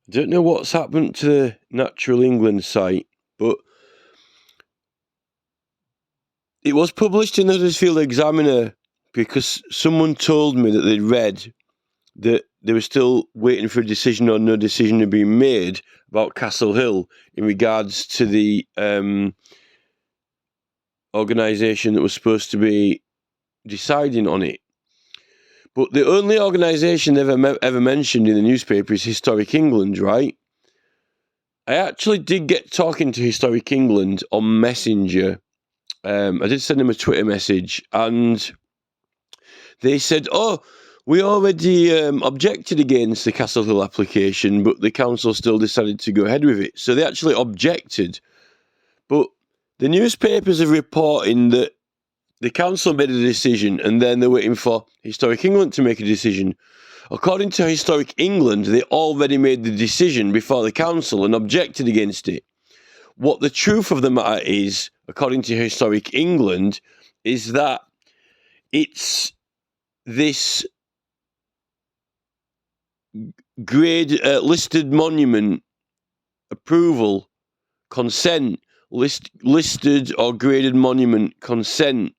I don't know what's happened to the Natural England site, but it was published in the Huddersfield Examiner because someone told me that they'd read that they were still waiting for a decision or no decision had been made about Castle Hill in regards to the organisation that was supposed to be deciding on it. But the only organisation ever mentioned in the newspaper is Historic England, right? I actually did get talking to Historic England on Messenger. I did send them a Twitter message, and they said, "Oh, we already objected against the Castle Hill application, but the council still decided to go ahead with it." So they actually objected. But the newspapers are reporting that the council made a decision, and then they're waiting for Historic England to make a decision. According to Historic England, they already made the decision before the council and objected against it. What the truth of the matter is, according to Historic England, is that it's this listed monument approval consent, listed or graded monument consent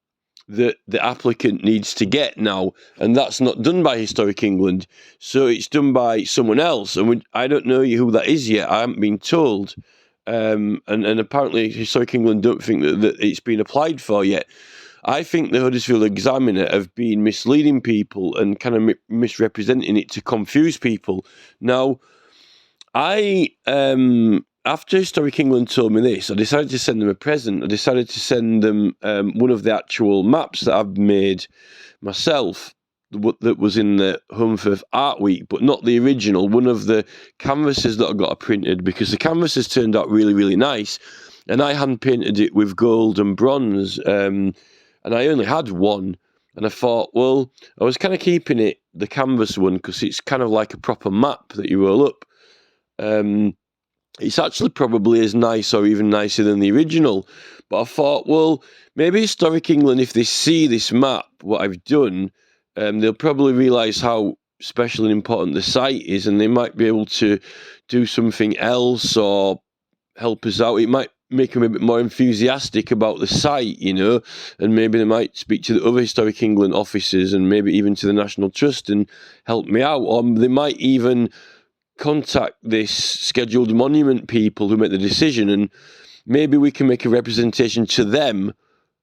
that the applicant needs to get now, and that's not done by Historic England, so it's done by someone else, and I don't know who that is yet. I haven't been told, and apparently Historic England don't think that it's been applied for yet. I think the Huddersfield Examiner have been misleading people and kind of misrepresenting it to confuse people. Now, after Historic England told me this, I decided to send them a present. I decided to send them one of the actual maps that I've made myself that was in the Home Firth Art Week, but not the original, one of the canvases that I got printed, because the canvases turned out really, really nice, and I hand painted it with gold and bronze, and I only had one, and I thought, well, I was kind of keeping the canvas one, because it's kind of like a proper map that you roll up. It's actually probably as nice or even nicer than the original. But I thought, well, maybe Historic England, if they see this map, what I've done, they'll probably realise how special and important the site is, and they might be able to do something else or help us out. It might make them a bit more enthusiastic about the site, and maybe they might speak to the other Historic England officers and maybe even to the National Trust and help me out. Or they might even contact this scheduled monument people who make the decision, and maybe we can make a representation to them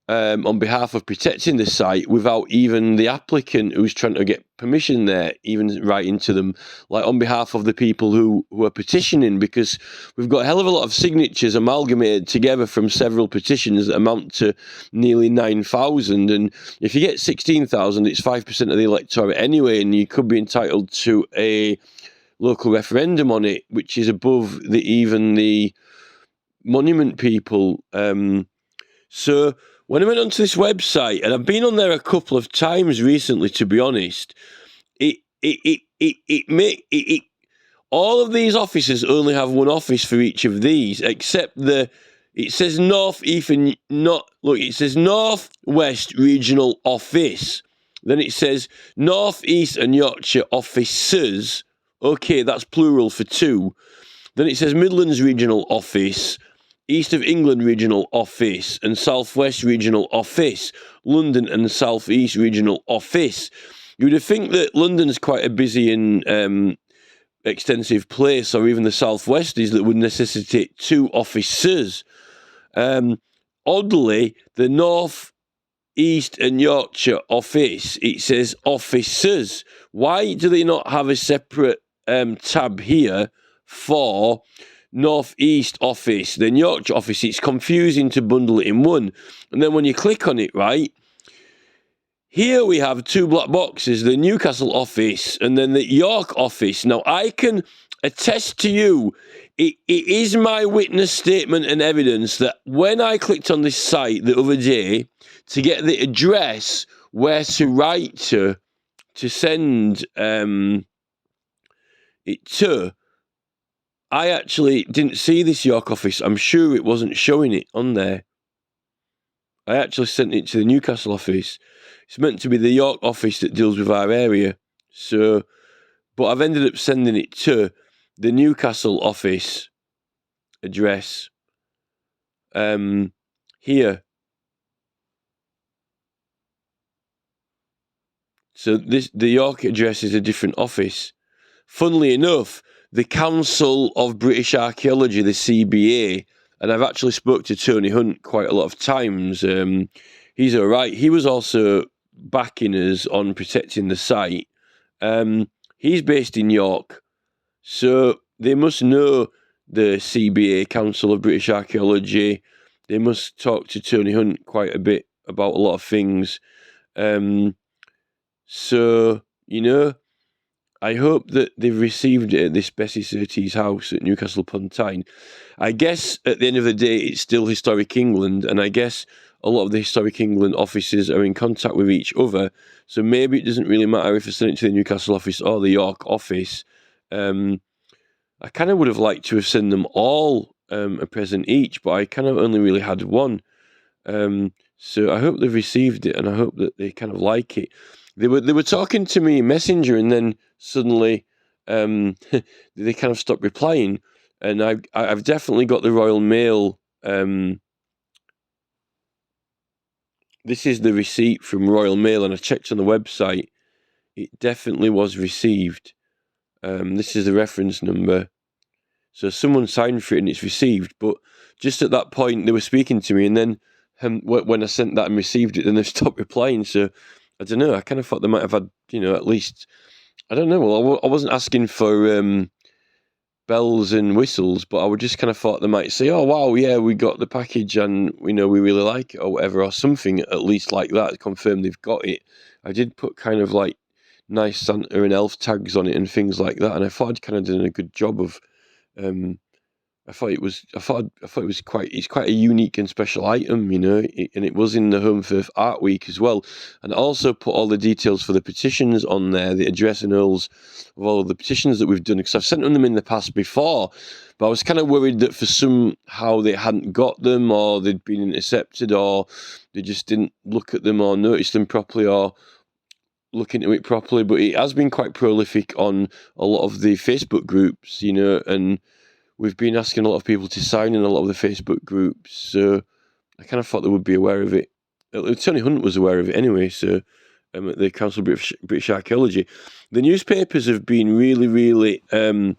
on behalf of protecting the site without even the applicant who's trying to get permission there even writing to them, like on behalf of the people who are petitioning, because we've got a hell of a lot of signatures amalgamated together from several petitions that amount to nearly 9,000, and if you get 16,000, it's 5% of the electorate anyway, and you could be entitled to a local referendum on it, which is above even the monument people. So when I went onto this website, and I've been on there a couple of times recently, to be honest, all of these offices only have one office for each of these, except it says it says North West Regional Office. Then it says North East and Yorkshire Officers. Okay, that's plural for two. Then it says Midlands Regional Office, East of England Regional Office, and South West Regional Office, London and South East Regional Office. You would think that London's quite a busy and extensive place, or even the South West is, that would necessitate two officers. Oddly, the North East and Yorkshire Office, it says officers. Why do they not have a separate tab here for North East Office, then Yorkshire Office? It's confusing to bundle it in one. And then when you click on it, right, here we have two black boxes, the Newcastle Office and then the York Office. Now, I can attest to you, it is my witness statement and evidence that when I clicked on this site the other day to get the address where to write to send it to, I actually didn't see this York Office. I'm sure it wasn't showing it on there. I actually sent it to the Newcastle Office. It's meant to be the York Office that deals with our area. So, but I've ended up sending it to the Newcastle office address here. So the York address is a different office. Funnily enough, the Council of British Archaeology, the CBA, and I've actually spoke to Tony Hunt quite a lot of times. He's all right. He was also backing us on protecting the site. He's based in York, so they must know the CBA, Council of British Archaeology. They must talk to Tony Hunt quite a bit about a lot of things. So, you know, I hope that they've received it at this Bessie Surtees house at Newcastle upon Tyne. I guess at the end of the day, it's still Historic England, and I guess a lot of the Historic England offices are in contact with each other, so maybe it doesn't really matter if I send it to the Newcastle office or the York office. I kind of would have liked to have sent them all a present each, but I kind of only really had one. So I hope they've received it, and I hope that they kind of like it. They were talking to me in Messenger, and then suddenly they kind of stopped replying. And I've definitely got the Royal Mail. This is the receipt from Royal Mail, and I checked on the website. It definitely was received. This is the reference number. So someone signed for it, and it's received. But just at that point, they were speaking to me, and then when I sent that and received it, then they stopped replying. So I don't know. I kind of thought they might have had, at least, I don't know. Well, I wasn't asking for bells and whistles, but I would just kind of thought they might say, "Oh wow, yeah, we got the package, and we really like it," or whatever, or something at least like that to confirm they've got it. I did put kind of like nice Santa and elf tags on it and things like that, and I thought I'd kind of done a good job of. I thought it was it's quite a unique and special item, and it was in the Home Firth Art Week as well. And I also put all the details for the petitions on there, the address and all of all of the petitions that we've done, because I've sent them in the past before, but I was kind of worried that for somehow they hadn't got them, or they'd been intercepted, or they just didn't look at them or notice them properly, or look into it properly. But it has been quite prolific on a lot of the Facebook groups, and we've been asking a lot of people to sign in a lot of the Facebook groups, so I kind of thought they would be aware of it. Tony Hunt was aware of it anyway, so at the Council of British Archaeology. The newspapers have been really, the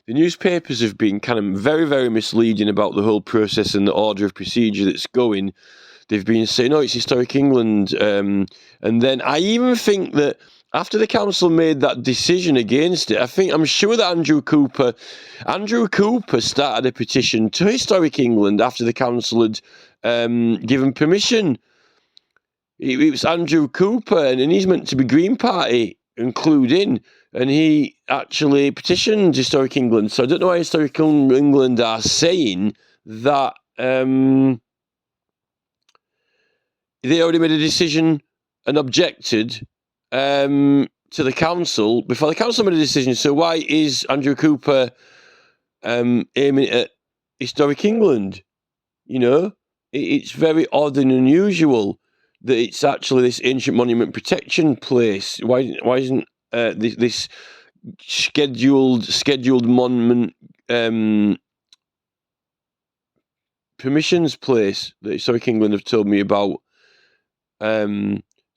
newspapers have been kind of very, very misleading about the whole process and the order of procedure that's going. They've been saying, "Oh, it's Historic England," and then I even think that after the council made that decision against it, I'm sure that Andrew Cooper started a petition to Historic England after the council had given permission. It was Andrew Cooper, and he's meant to be Green Party including, and he actually petitioned Historic England. So I don't know why Historic England are saying that they already made a decision and objected to the council before the council made a decision. So why is Andrew Cooper aiming at Historic England? It's very odd and unusual that it's actually this ancient monument protection place. Why isn't this scheduled monument permissions place that Historic England have told me about?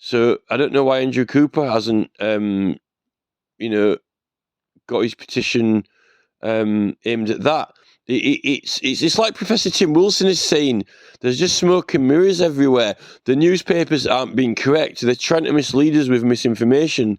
So I don't know why Andrew Cooper hasn't, got his petition aimed at that. It's like Professor Tim Wilson is saying, there's just smoke and mirrors everywhere. The newspapers aren't being correct. They're trying to mislead us with misinformation,